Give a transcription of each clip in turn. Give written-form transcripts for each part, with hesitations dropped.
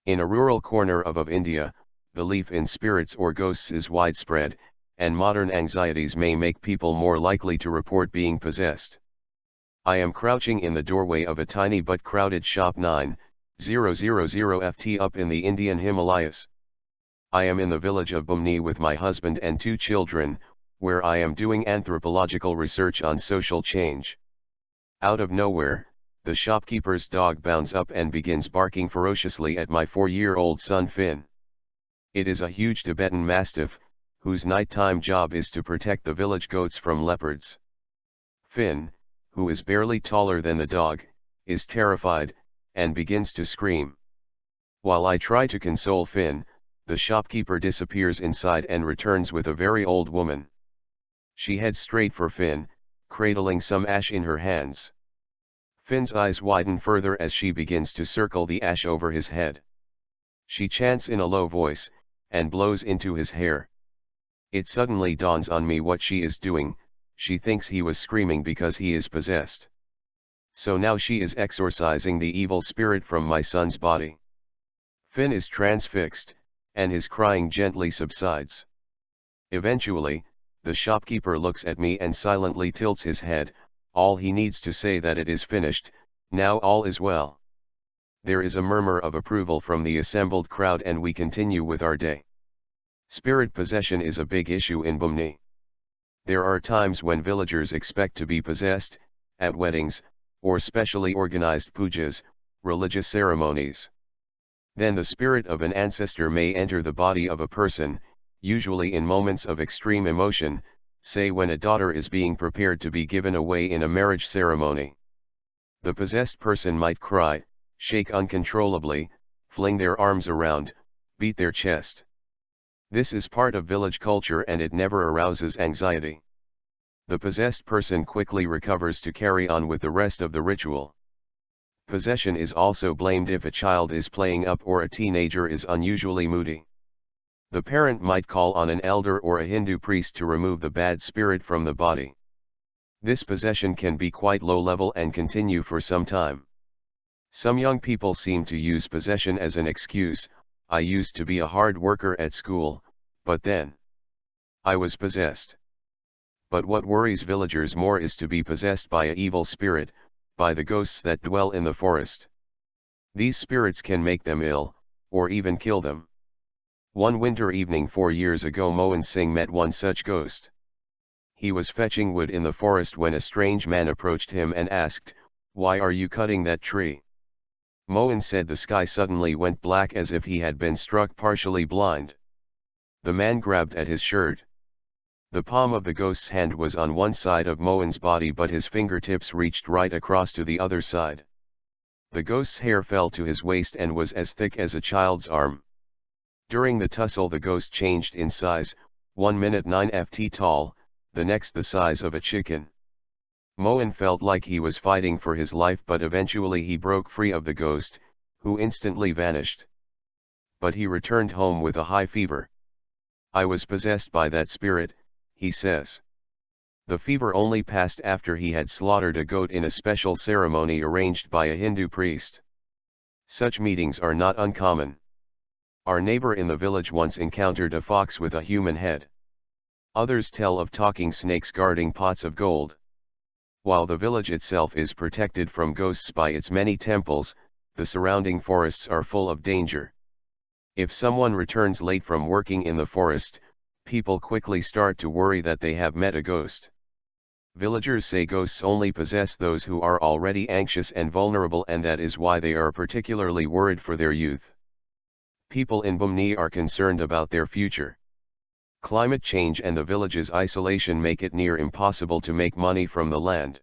In a rural corner of India, belief in spirits or ghosts is widespread, and modern anxieties may make people more likely to report being possessed. I am crouching in the doorway of a tiny but crowded shop 9000 FT up in the Indian Himalayas. I am in the village of Bemni with my husband and 2 children, where I am doing anthropological research on social change. Out of nowhere, the shopkeeper's dog bounds up and begins barking ferociously at my 4-year-old son Finn. It is a huge Tibetan mastiff, whose nighttime job is to protect the village goats from leopards. Finn, who is barely taller than the dog, is terrified, and begins to scream. While I try to console Finn, the shopkeeper disappears inside and returns with a very old woman. She heads straight for Finn, cradling some ash in her hands. Finn's eyes widen further as she begins to circle the ash over his head. She chants in a low voice, and blows into his hair. It suddenly dawns on me what she is doing. She thinks he was screaming because he is possessed. So now she is exorcising the evil spirit from my son's body. Finn is transfixed, and his crying gently subsides. Eventually, the shopkeeper looks at me and silently tilts his head. All he needs to say that it is finished, now all is well. There is a murmur of approval from the assembled crowd and we continue with our day. Spirit possession is a big issue in Bemni. There are times when villagers expect to be possessed, at weddings, or specially organized pujas, religious ceremonies. Then the spirit of an ancestor may enter the body of a person, usually in moments of extreme emotion, say when a daughter is being prepared to be given away in a marriage ceremony. The possessed person might cry, shake uncontrollably, fling their arms around, beat their chest. This is part of village culture and it never arouses anxiety. The possessed person quickly recovers to carry on with the rest of the ritual. Possession is also blamed if a child is playing up or a teenager is unusually moody. The parent might call on an elder or a Hindu priest to remove the bad spirit from the body. This possession can be quite low level and continue for some time. Some young people seem to use possession as an excuse. I used to be a hard worker at school, but then I was possessed. But what worries villagers more is to be possessed by an evil spirit, by the ghosts that dwell in the forest. These spirits can make them ill, or even kill them. One winter evening 4 years ago Mohan Singh met one such ghost. He was fetching wood in the forest when a strange man approached him and asked, "Why are you cutting that tree?" Mohan said the sky suddenly went black as if he had been struck partially blind. The man grabbed at his shirt. The palm of the ghost's hand was on one side of Mohan's body but his fingertips reached right across to the other side. The ghost's hair fell to his waist and was as thick as a child's arm. During the tussle the ghost changed in size, 1 minute 9 ft tall, the next the size of a chicken. Mohan felt like he was fighting for his life but eventually he broke free of the ghost, who instantly vanished. But he returned home with a high fever. "I was possessed by that spirit," he says. The fever only passed after he had slaughtered a goat in a special ceremony arranged by a Hindu priest. Such meetings are not uncommon. Our neighbor in the village once encountered a fox with a human head. Others tell of talking snakes guarding pots of gold. While the village itself is protected from ghosts by its many temples, the surrounding forests are full of danger. If someone returns late from working in the forest, people quickly start to worry that they have met a ghost. Villagers say ghosts only possess those who are already anxious and vulnerable and that is why they are particularly worried for their youth. People in Bemni are concerned about their future. Climate change and the village's isolation make it near impossible to make money from the land.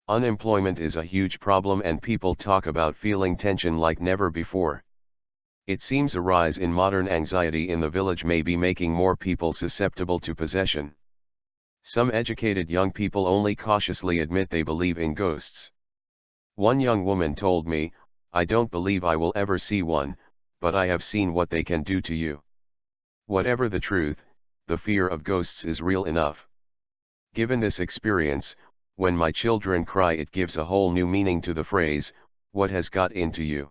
Unemployment is a huge problem and people talk about feeling tension like never before. It seems a rise in modern anxiety in the village may be making more people susceptible to possession. Some educated young people only cautiously admit they believe in ghosts. One young woman told me, "I don't believe I will ever see one, but I have seen what they can do to you." Whatever the truth, the fear of ghosts is real enough. Given this experience, when my children cry it gives a whole new meaning to the phrase, "What has got into you?"